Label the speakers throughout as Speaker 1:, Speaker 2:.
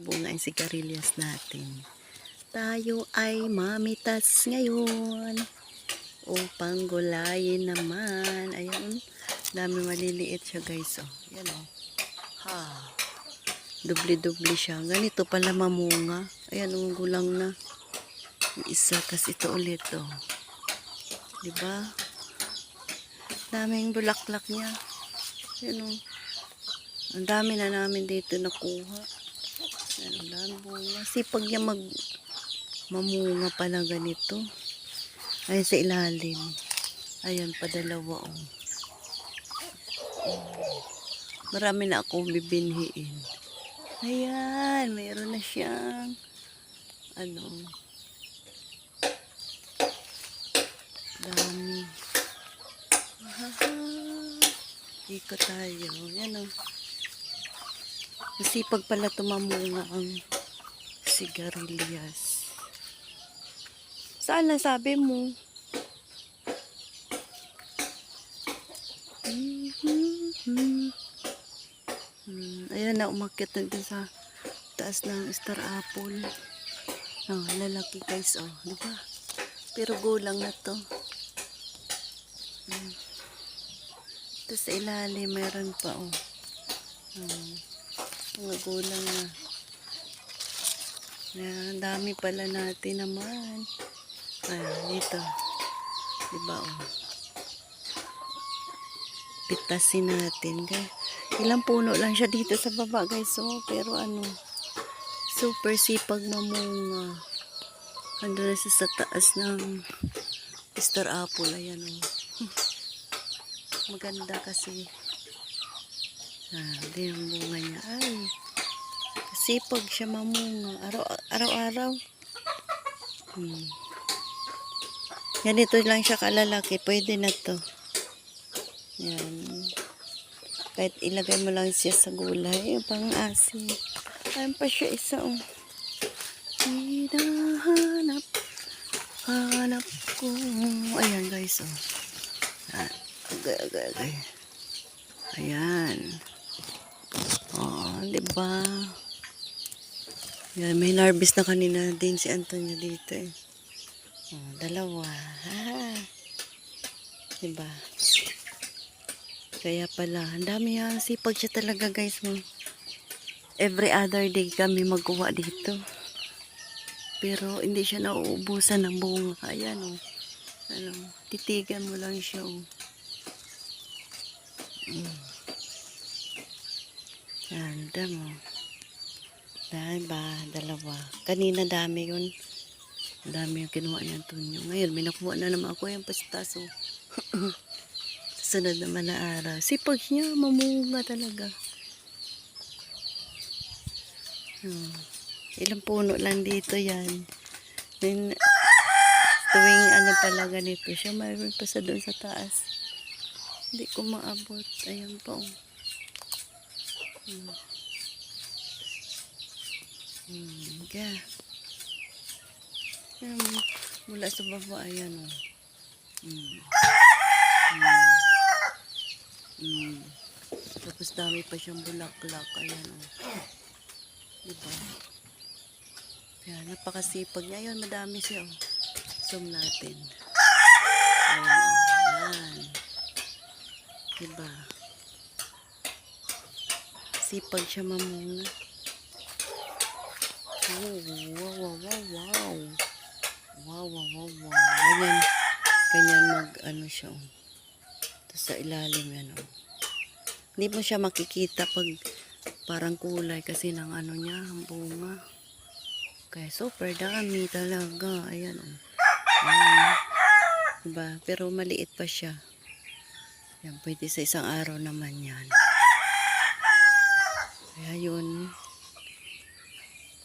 Speaker 1: bunga ang sigarilyas natin. Tayo ay mamitas ngayon upang gulayin naman. Ayan, dami maliliit siya guys. Oh. Yan oh. Ha. Dubli-dubli siya. Ganito pala mamunga. Ayan, gulang na. Isa, tas ito ulit oh. Diba? Daming bulaklak niya. Ayan oh. Ang dami na namin dito nakuha. Ayan, ang dami bunga. Sipag niya mamunga pala ganito. Ayan sa ilalim. Ayan pa dalawa oh. Marami na akong bibinhiin. Ayan, mayroon na siyang ano. Dami. Ikot tayo. Yan oh. Masipag pala tumamunga ang sigarilyas. Saan na sabi mo? Ayan na, umakyat na din sa taas ng star apple. Oh, lalaki guys, oh, diba? Pero gulang na to. Ito sa ilalim, mayroon pa, oh. Mga gulang na. Ayan, dami pala natin naman. Ayan, dito. Diba, oh. Pitasin natin, guys. Ilang puno lang siya dito sa baba, guys, oh. Pero ano, super sipag mamunga. Ando na siya sa taas ng star apple. Ayan, oh. Maganda kasi. Hindi yung bunga niya. Ay, sipag siya mamunga. Araw-araw. Ganito lang siya kalalaki. Pwede na to. Yan. Kahit ilagay mo lang siya sa gulay. Pang-asin. Ayan pa siya isa. Oh. Hanap ko. Ayan guys. Oh. Agay. Ayan. Oh, diba? Yan, may harvest na kanina din si Antonio dito eh. Oh, dalawa. Diba? Kaya pala, ang dami yan. Sipag siya talaga guys. Every other day kami magkuha dito. Pero hindi siya nauubusan ng bunga. Ayan oh. Ano, titigan mo lang siya oh. Yan, damo. Diba? Dalawa. Kanina dami yun. Dami yung kinuha niya Antonio. Ngayon, may nakuha na naman ako yung pastaso. Sunod naman na araw. Sipag niya, mamunga talaga. Ilang puno lang dito yan. Then, tuwing ano pala ganito siya, mayroon pa sa doon sa taas. Hindi ko maabot. Ayan po. Mula sa baba, ayan o. Tapos dami pa siyang bulaklak. Ayan o. Diba? Ayan, napakasipag niya. Ayan, madami siya o. Zoom natin. Ayan o. Ayan. Diba? Sipag siya mamunga. Wow. Ganyan mag-ano siya. Tapos sa ilalim yan. Hindi mo siya makikita pag parang kulay kasi ng ano niya, ang bunga. Kaya super dami talaga. Ayan o. Diba? Pero maliit pa siya. Yan, pwede sa isang araw naman yan. Kaya yun.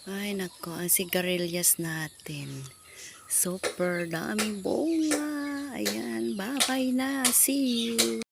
Speaker 1: Ay nako, ang sigarilyas natin. Super daming bunga. Ayan, bye-bye na. See you.